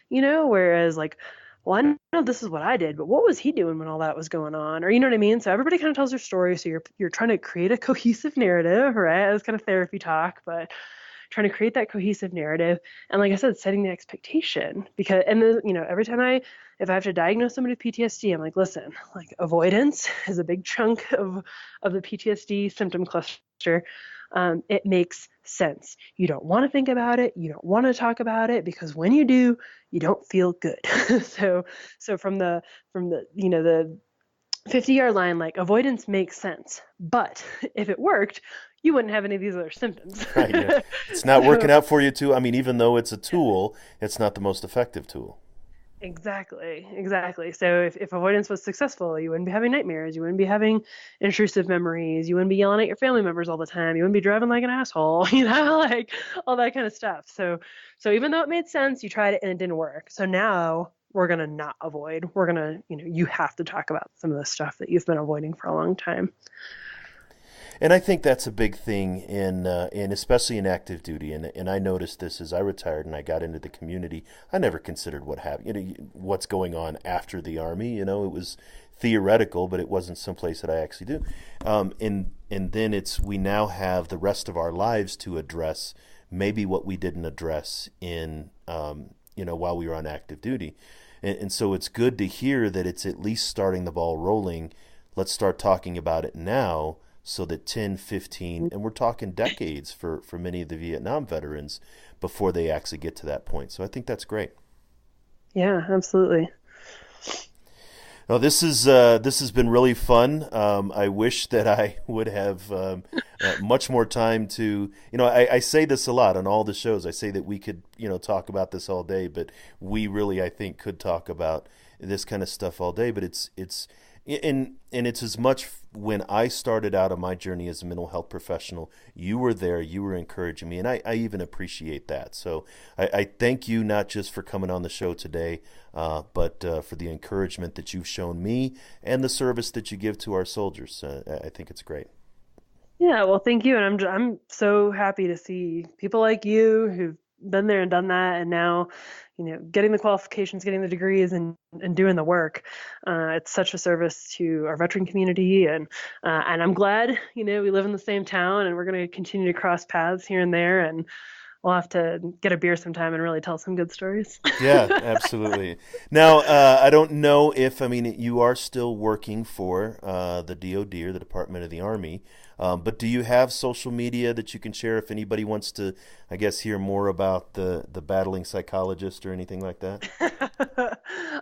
whereas like, well, I know this is what I did, but what was he doing when all that was going on? Or, you know what I mean? So everybody kind of tells their story. So you're trying to create a cohesive narrative, right? It's kind of therapy talk, but trying to create that cohesive narrative. And like I said, setting the expectation, because, and every time if I have to diagnose somebody with PTSD, I'm like, listen, like, avoidance is a big chunk of the PTSD symptom cluster. It makes sense. You don't want to think about it. You don't want to talk about it, because when you do, you don't feel good. so from the the 50-yard line, like, avoidance makes sense. But if it worked, you wouldn't have any of these other symptoms. Right. Yeah. It's not working out for you too. I mean, even though it's a tool, it's not the most effective tool. Exactly. So if avoidance was successful, you wouldn't be having nightmares. You wouldn't be having intrusive memories. You wouldn't be yelling at your family members all the time. You wouldn't be driving like an asshole, like all that kind of stuff. So even though it made sense, you tried it and it didn't work. So now we're going to not avoid. We're going to, you have to talk about some of the stuff that you've been avoiding for a long time. And I think that's a big thing in especially in active duty. And I noticed this as I retired and I got into the community. I never considered what's going on after the Army. It was theoretical, but it wasn't someplace that I actually do. And then we now have the rest of our lives to address maybe what we didn't address in while we were on active duty. And so it's good to hear that it's at least starting the ball rolling. Let's start talking about it now, so that 10, 15, and we're talking decades for many of the Vietnam veterans before they actually get to that point. So I think that's great. Yeah, absolutely. Well, this has been really fun. I wish that I would have much more time to, I say this a lot on all the shows. I say that we could, talk about this all day, but we really, I think, could talk about this kind of stuff all day. But it's as much when I started out on my journey as a mental health professional, you were there, you were encouraging me, and I even appreciate that. So I thank you not just for coming on the show today, but for the encouragement that you've shown me and the service that you give to our soldiers. I think it's great. Yeah, well, thank you, and I'm so happy to see people like you who've been there and done that, and now, getting the qualifications, getting the degrees, and doing the work. It's such a service to our veteran community, and I'm glad, we live in the same town, and we're going to continue to cross paths here and there, and we'll have to get a beer sometime and really tell some good stories. Yeah, absolutely. Now, I don't know you are still working for the DoD or the Department of the Army, but do you have social media that you can share if anybody wants to, I guess, hear more about the battling psychologist or anything like that?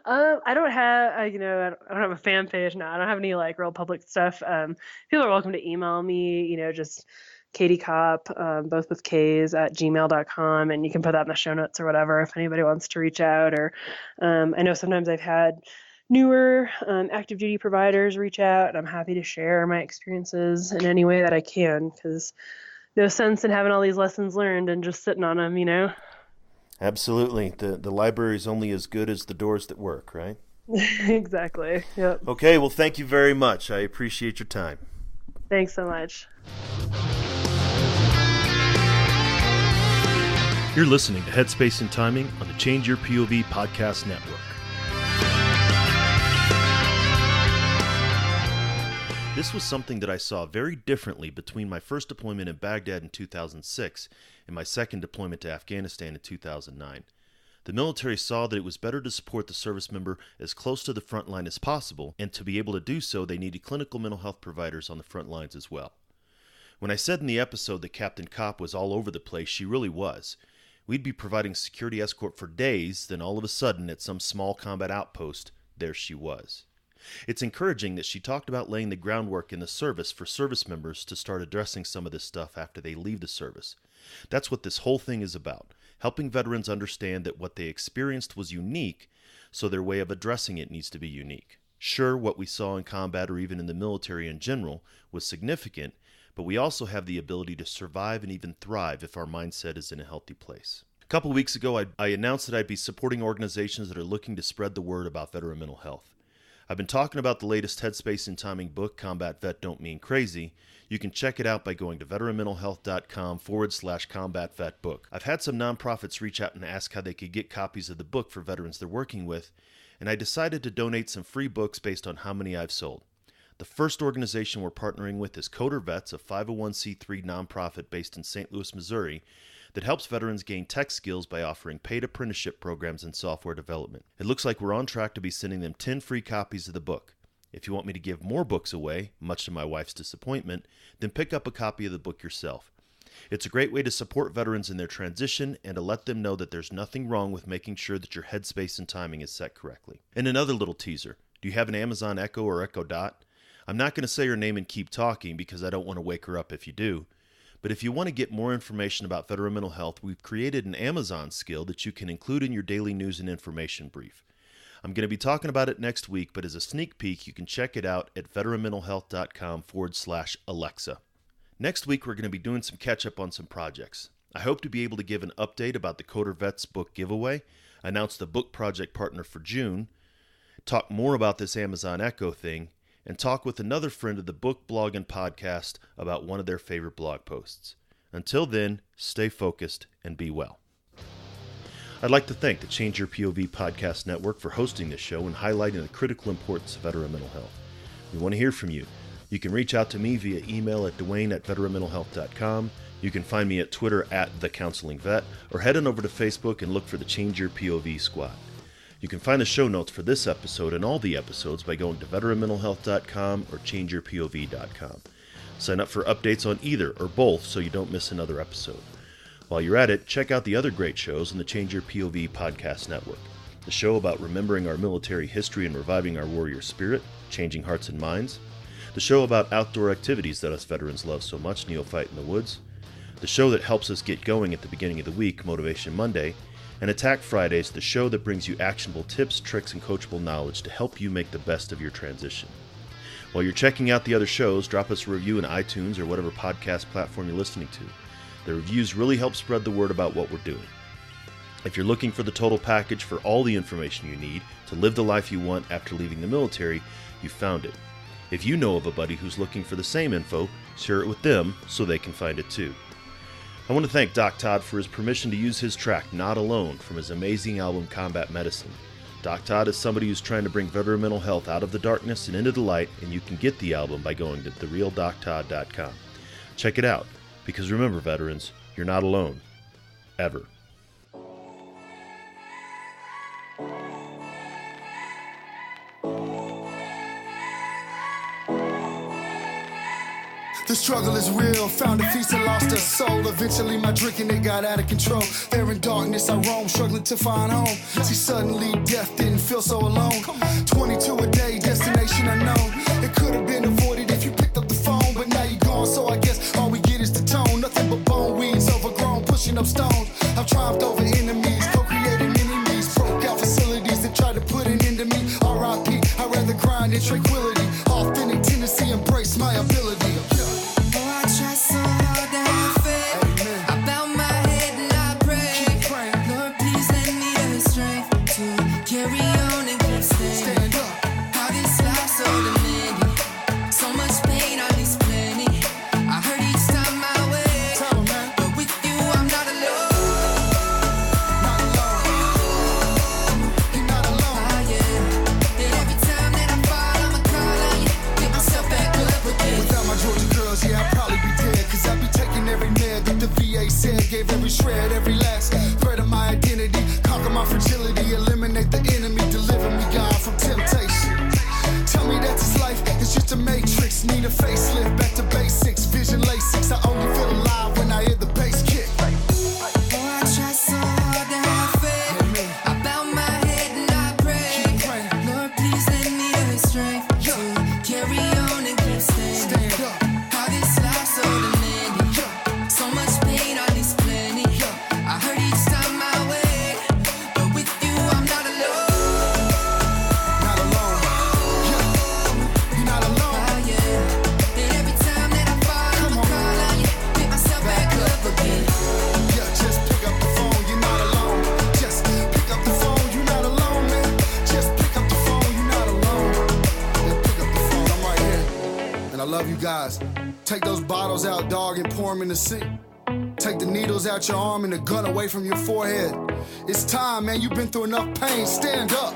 I don't have, I don't have a fan page now. I don't have any like real public stuff. People are welcome to email me, just Katie Kopp, both with K's, at gmail.com, and you can put that in the show notes or whatever if anybody wants to reach out. Or I know sometimes I've had newer active duty providers reach out, and I'm happy to share my experiences in any way that I can, because no sense in having all these lessons learned and just sitting on them. Absolutely. The library is only as good as the doors that work, right? Exactly. Yep. Okay, well, thank you very much. I appreciate your time. Thanks so much. You're listening to Headspace and Timing on the Change Your POV podcast network. This was something that I saw very differently between my first deployment in Baghdad in 2006 and my second deployment to Afghanistan in 2009. The military saw that it was better to support the service member as close to the front line as possible, and to be able to do so, they needed clinical mental health providers on the front lines as well. When I said in the episode that Captain Kopp was all over the place, she really was. We'd be providing security escort for days, then all of a sudden, at some small combat outpost, there she was. It's encouraging that she talked about laying the groundwork in the service for service members to start addressing some of this stuff after they leave the service. That's what this whole thing is about, helping veterans understand that what they experienced was unique, so their way of addressing it needs to be unique. Sure, what we saw in combat or even in the military in general was significant, but we also have the ability to survive and even thrive if our mindset is in a healthy place. A couple weeks ago, I announced that I'd be supporting organizations that are looking to spread the word about veteran mental health. I've been talking about the latest Headspace and Timing book, Combat Vet Don't Mean Crazy. You can check it out by going to veteranmentalhealth.com/combat vet book. I've had some nonprofits reach out and ask how they could get copies of the book for veterans they're working with, and I decided to donate some free books based on how many I've sold. The first organization we're partnering with is Coder Vets, a 501c3 nonprofit based in St. Louis, Missouri, that helps veterans gain tech skills by offering paid apprenticeship programs in software development. It looks like we're on track to be sending them 10 free copies of the book. If you want me to give more books away, much to my wife's disappointment, then pick up a copy of the book yourself. It's a great way to support veterans in their transition and to let them know that there's nothing wrong with making sure that your headspace and timing is set correctly. And another little teaser. Do you have an Amazon Echo or Echo Dot? I'm not going to say her name and keep talking because I don't want to wake her up if you do. But if you want to get more information about veteran mental health, we've created an Amazon skill that you can include in your daily news and information brief. I'm going to be talking about it next week, but as a sneak peek, you can check it out at veteranmentalhealth.com/Alexa. Next week, we're going to be doing some catch up on some projects. I hope to be able to give an update about the Coder Vets book giveaway, announce the book project partner for June, talk more about this Amazon Echo thing, and talk with another friend of the book, blog, and podcast about one of their favorite blog posts. Until then, stay focused and be well. I'd like to thank the Change Your POV Podcast Network for hosting this show and highlighting the critical importance of veteran mental health. We want to hear from you. You can reach out to me via email at dwayne@veteranmentalhealth.com. You can find me at Twitter @TheCounselingVet, or head on over to Facebook and look for the Change Your POV Squad. You can find the show notes for this episode and all the episodes by going to veteranmentalhealth.com or changeyourpov.com. Sign up for updates on either or both so you don't miss another episode. While you're at it, check out the other great shows in the Change Your POV Podcast Network. The show about remembering our military history and reviving our warrior spirit, Changing Hearts and Minds. The show about outdoor activities that us veterans love so much, Neophyte in the Woods. The show that helps us get going at the beginning of the week, Motivation Monday. And Attack Fridays, the show that brings you actionable tips, tricks, and coachable knowledge to help you make the best of your transition. While you're checking out the other shows, drop us a review in iTunes or whatever podcast platform you're listening to. The reviews really help spread the word about what we're doing. If you're looking for the total package for all the information you need to live the life you want after leaving the military, you found it. If you know of a buddy who's looking for the same info, share it with them so they can find it too. I want to thank Doc Todd for his permission to use his track, Not Alone, from his amazing album, Combat Medicine. Doc Todd is somebody who's trying to bring veteran mental health out of the darkness and into the light, and you can get the album by going to therealdoctodd.com. Check it out, because remember, veterans, you're not alone. Ever. The struggle is real, found a feast and lost a soul. Eventually my drinking, it got out of control. There in darkness I roam, struggling to find home. See, suddenly death didn't feel so alone. 22 a day, destination unknown. It could have been avoided if you picked up the phone, but now you're gone, so I guess all we get is the tone. Nothing but bone weeds, overgrown, pushing up stones. I've triumphed over enemies, co-created mini-me's. Broke out facilities that tried to put an end to me. R.I.P. I'd rather grind in tranquility. Authentic tendency, embrace my ability. I try so hard to have faith. I bow my head and I pray. Lord, please lend me the strength to carry on and keep standing. How this life so demanding, so much pain, all this plenty. I heard each time I wait, but with you I'm not alone. You're not alone. Yeah. That every time that I fall, I'm a call guys. Take those bottles out, dog, and pour them in the sink. Take the needles out your arm and the gun away from your forehead. It's time, man, you've been through enough pain, stand up.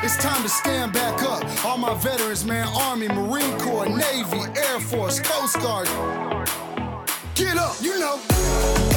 It's time to stand back up. All my veterans, man, Army, Marine Corps, Navy, Air Force, Coast Guard. Get up, you know.